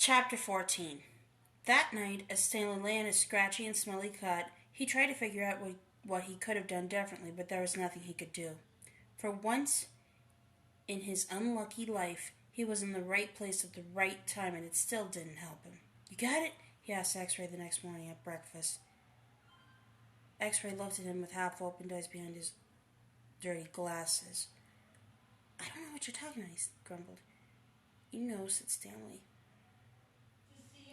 Chapter 14. That night, as Stanley lay in his scratchy and smelly cot, he tried to figure out what he could have done differently, but there was nothing he could do. For once in his unlucky life, he was in the right place at the right time, and it still didn't help him. "You got it?" he asked X-Ray the next morning at breakfast. X-Ray looked at him with half-opened eyes behind his dirty glasses. "I don't know what you're talking about," he grumbled. "You know," said Stanley.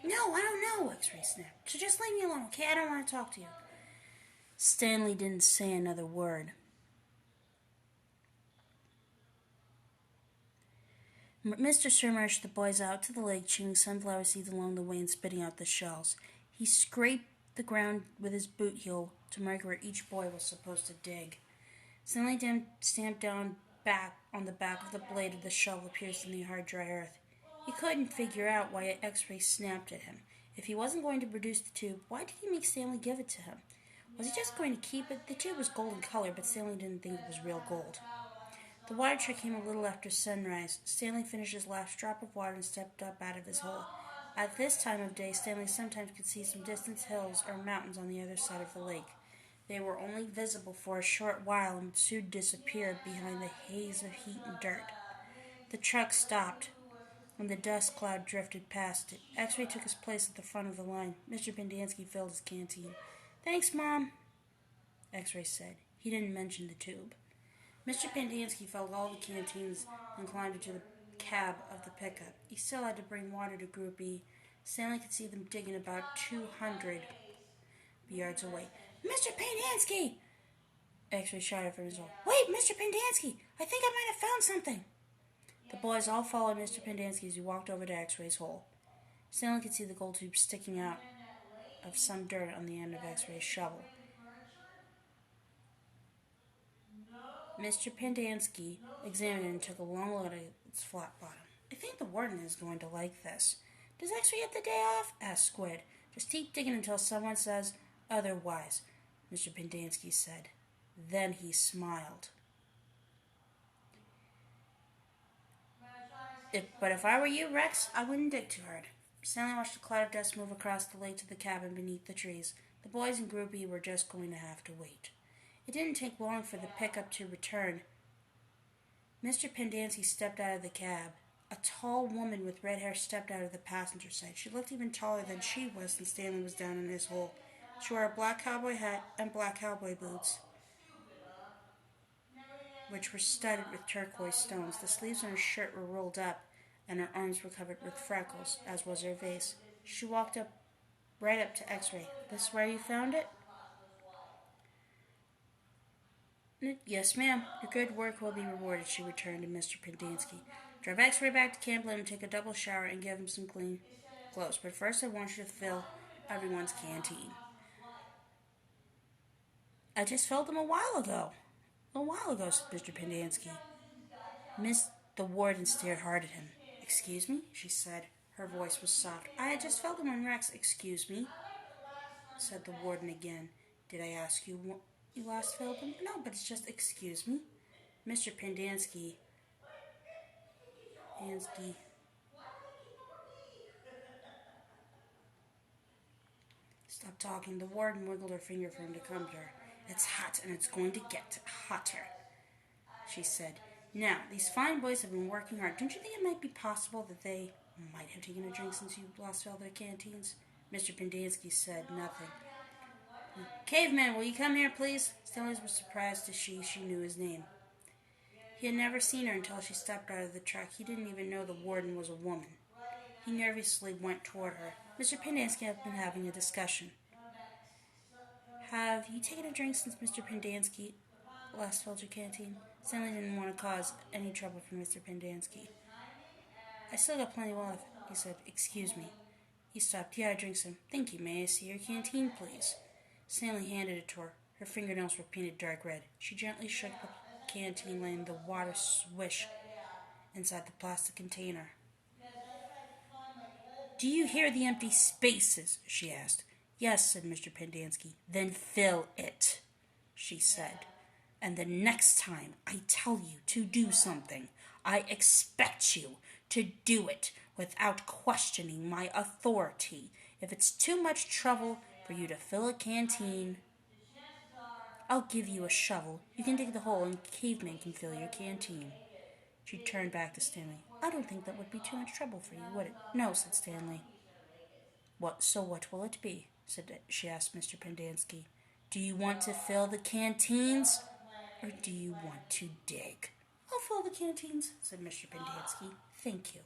"No, I don't know," X-Ray snapped. "So just leave me alone, okay? I don't want to talk to you." Stanley didn't say another word. Mr. Sherm urged the boys out to the lake, chewing sunflower seeds along the way and spitting out the shells. He scraped the ground with his boot heel to mark where each boy was supposed to dig. Stanley stamped down back on the back of the blade of the shovel pierced in the hard, dry earth. He couldn't figure out why X-Ray snapped at him. If he wasn't going to produce the tube, why did he make Stanley give it to him? Was he just going to keep it? The tube was gold in color, but Stanley didn't think it was real gold. The water truck came a little after sunrise. Stanley finished his last drop of water and stepped up out of his hole. At this time of day, Stanley sometimes could see some distant hills or mountains on the other side of the lake. They were only visible for a short while and soon disappeared behind the haze of heat and dirt. The truck stopped, and the dust cloud drifted past it. X-Ray took his place at the front of the line. Mr. Pendanski filled his canteen. "Thanks, Mom," X-Ray said. He didn't mention the tube. Mr. Pendanski filled all the canteens and climbed into the cab of the pickup. He still had to bring water to Group E. Stanley could see them digging about 200 yards away. "Mr. Pendanski!" X-Ray shouted from his hole. "Wait, Mr. Pendanski! I think I might have found something!" The boys all followed Mr. Pendanski as he walked over to X-Ray's hole. Stanley could see the gold tube sticking out of some dirt on the end of X-Ray's shovel. Mr. Pendanski examined it and took a long look at its flat bottom. "I think the warden is going to like this." "Does X-Ray get the day off?" asked Squid. "Just keep digging until someone says otherwise," Mr. Pendanski said. Then he smiled. But if I were you, Rex, I wouldn't dig too hard." Stanley watched a cloud of dust move across the lake to the cabin beneath the trees. The boys in Group E were just going to have to wait. It didn't take long for the pickup to return. Mr. Pendanski stepped out of the cab. A tall woman with red hair stepped out of the passenger side. She looked even taller than she was when Stanley was down in his hole. She wore a black cowboy hat and black cowboy boots, which were studded with turquoise stones. The sleeves on her shirt were rolled up, and her arms were covered with freckles, as was her face. She walked right up to X-Ray. "This where you found it?" "Yes, ma'am. Your good work will be rewarded," she returned to Mr. Pendanski. "Drive X-Ray back to Camp, let him take a double shower, and give him some clean clothes. But first I want you to fill everyone's canteen." "I just filled them a while ago," said Mr. Pendanski. The warden stared hard at him. "Excuse me?" she said. Her voice was soft. "I had just filled them when Rex—" "Excuse me?" said the warden again. "Did I ask you last filled them?" "No, but it's just excuse me." Mr. Pendanski stopped talking. The warden wiggled her finger for him to come to her. "It's hot, and it's going to get hotter," she said. "Now, these fine boys have been working hard. Don't you think it might be possible that they might have taken a drink since you lost all their canteens?" Mr. Pendanski said nothing. "Caveman, will you come here, please?" Stanley was surprised to see she knew his name. He had never seen her until she stepped out of the truck. He didn't even know the warden was a woman. He nervously went toward her. Mr. Pendanski had been having a discussion. "Have you taken a drink since Mr. Pendanski last filled your canteen?" Stanley didn't want to cause any trouble for Mr. Pendanski. "I still got plenty left," he said. "Excuse me." He stopped. "Yeah, I drink some." "Thank you. May I see your canteen, please?" Stanley handed it to her. Her fingernails were painted dark red. She gently shook the canteen, letting the water swish inside the plastic container. "Do you hear the empty spaces?" she asked. "Yes," said Mr. Pendanski. "Then fill it," she said. "And the next time I tell you to do something, I expect you to do it without questioning my authority. If it's too much trouble for you to fill a canteen, I'll give you a shovel. You can dig the hole and cavemen can fill your canteen. She turned back to Stanley. I don't think that would be too much trouble for you, would it? No, said Stanley. What will it be? She asked Mr. Pendanski. Do you want to fill the canteens, or do you want to dig? I'll fill the canteens, said Mr. Pendanski. Thank you.